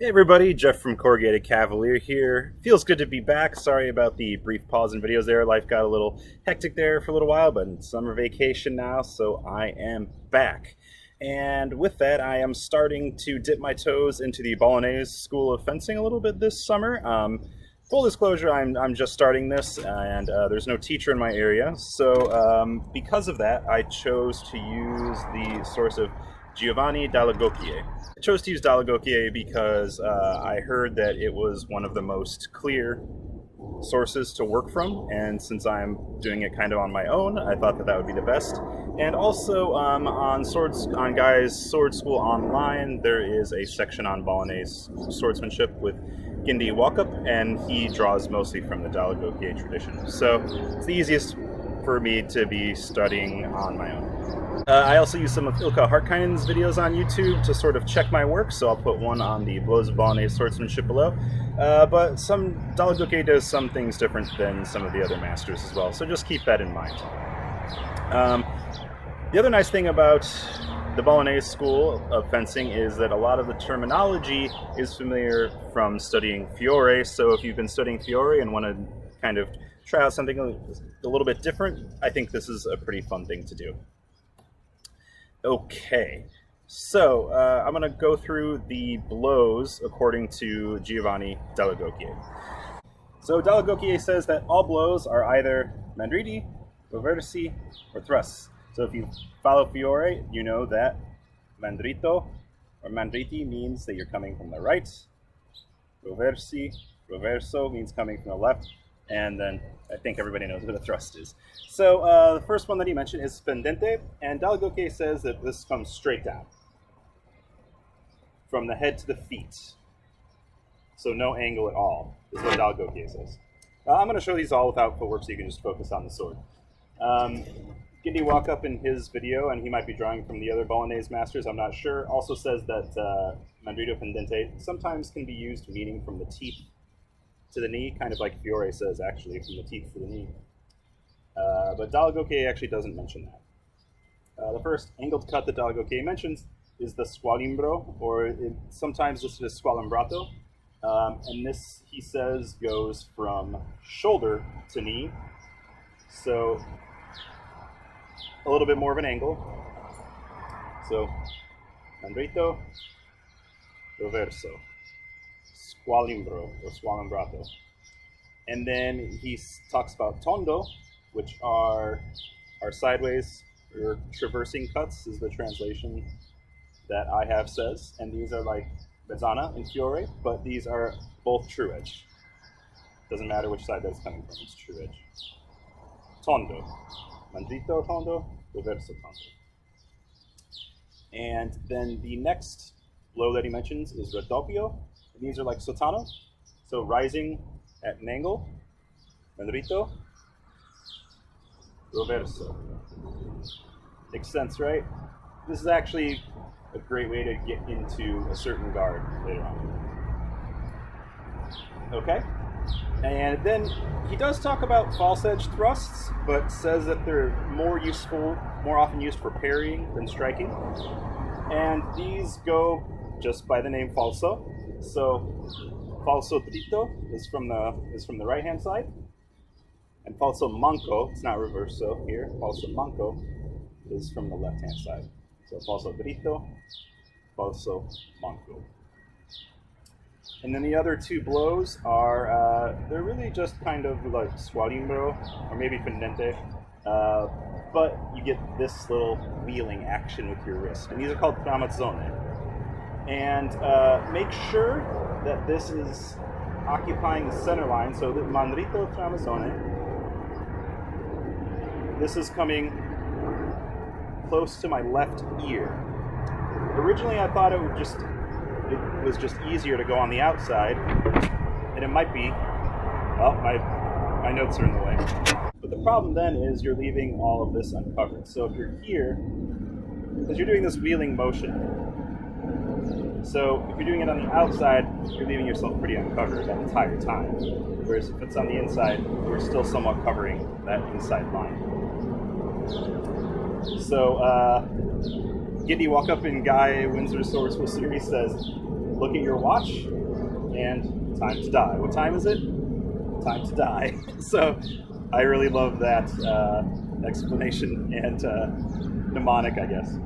Hey everybody, Jeff from Corrugated Cavalier here. Feels good to be back. Sorry about the brief pause in videos there. Life got a little hectic there for a little while, but it's summer vacation now, so I am back. And with that, I am starting to dip my toes into the Bolognese School of Fencing a little bit this summer. Full disclosure, I'm just starting this, and there's no teacher in my area. So because of that, I chose to use the source of Dall'Agocchie. I chose to use Dall'Agocchie because I heard that it was one of the most clear sources to work from, and since I'm doing it kind of on my own, I thought that would be the best. And also on Guy's Sword School Online, there is a section on Bolognese swordsmanship with Gindi Walkup, and he draws mostly from the Dall'Agocchie tradition. So it's the easiest for me to be studying on my own. I also use some of Ilkka Hartkainen's videos on YouTube to sort of check my work, so I'll put one on the Blows of Bolognese swordsmanship below. But Dall'Agocchie does some things different than some of the other masters as well, so just keep that in mind. The other nice thing about the Bolognese school of fencing is that a lot of the terminology is familiar from studying Fiore, so if you've been studying Fiore and want to kind of try out something a little bit different, I think this is a pretty fun thing to do. Okay, so I'm going to go through the blows according to Giovanni Dall'Agocchie. So Dall'Agocchie says that all blows are either mandriti, roversi, or thrusts. So if you follow Fiore, you know that mandrito or mandriti means that you're coming from the right, roverso means coming from the left, and then I think everybody knows what a thrust is. So the first one that he mentioned is pendente, and Dall'Agocchie says that this comes straight down, from the head to the feet. So no angle at all, is what Dall'Agocchie says. I'm going to show these all without footwork so you can just focus on the sword. Gindi Walkup in his video, and he might be drawing from the other Bolognese masters, I'm not sure, also says that mandrito pendente sometimes can be used meaning from the teeth to the knee, kind of like Fiore says, actually, from the teeth to the knee. But Dall'Agocchie actually doesn't mention that. The first angled cut that Dall'Agocchie mentions is the squalimbro, or sometimes this is squalimbrato. And this, he says, goes from shoulder to knee. So a little bit more of an angle. So mandrito, roverso, squalimbro or squalimbrato. And then he talks about tondo, which are sideways or traversing cuts, is the translation that I have says. And these are like mezzana in Fiore, but these are both true edge. Doesn't matter which side that's coming from, it's true edge. Tondo. Mandrito tondo, roverso tondo. And then the next blow that he mentions is raddoppio. And these are like sottano, so rising at an angle. Mandrito, roverso. Makes sense, right? This is actually a great way to get into a certain guard later on. Okay? And then he does talk about false edge thrusts, but says that they're more often used for parrying than striking. And these go just by the name falso. So falso dritto is from the right hand side, and falso manco, it's not reverso here, falso manco is from the left hand side. So falso dritto, falso manco. And then the other two blows are, they're really just kind of like squalimbro, or maybe pendente, but you get this little wheeling action with your wrist. And these are called tramazzone. And make sure that this is occupying the center line, so the mandrito tramazzone, this is coming close to my left ear. Originally I thought it was just easier to go on the outside, and it might be. Well, my notes are in the way. But the problem then is you're leaving all of this uncovered. So if you're here, because you're doing this wheeling motion, so if you're doing it on the outside, you're leaving yourself pretty uncovered that entire time. Whereas if it's on the inside, we're still somewhat covering that inside line. So Gindi Walkup in Guy Windsor's Sword School series says, look at your watch, and time to die. What time is it? Time to die. So I really love that explanation and mnemonic, I guess.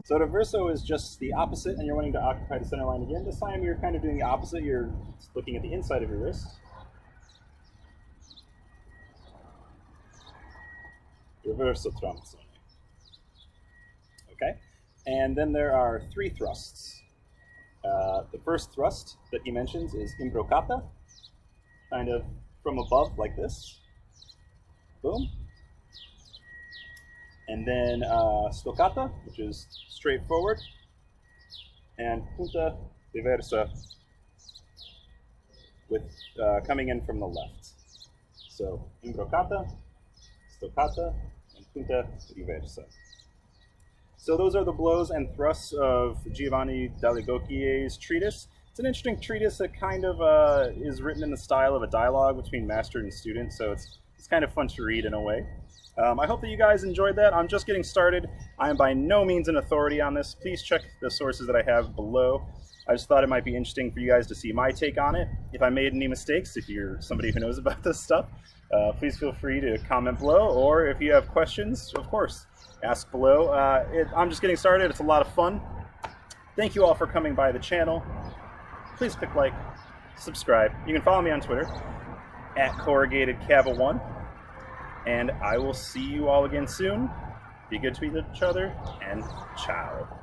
So the verso is just the opposite, and you're wanting to occupy the center line again. This time you're kind of doing the opposite. You're looking at the inside of your wrist. Reverso trazione. Okay? And then there are 3 thrusts. The first thrust that he mentions is imbroccata, kind of from above like this. Boom. And then stoccata, which is straightforward, and punta diversa, with coming in from the left. So imbroccata, stoccata, and punta diversa. So those are the blows and thrusts of Giovanni Dall'Agocchie's treatise. It's an interesting treatise that kind of is written in the style of a dialogue between master and student, so it's kind of fun to read in a way. I hope that you guys enjoyed that. I'm just getting started. I am by no means an authority on this. Please check the sources that I have below. I just thought it might be interesting for you guys to see my take on it. If I made any mistakes, if you're somebody who knows about this stuff, please feel free to comment below, or if you have questions, of course, ask below. I'm just getting started. It's a lot of fun. Thank you all for coming by the channel. Please click like, subscribe. You can follow me on Twitter at corrugatedcava1, and I will see you all again soon. Be good to each other, and ciao.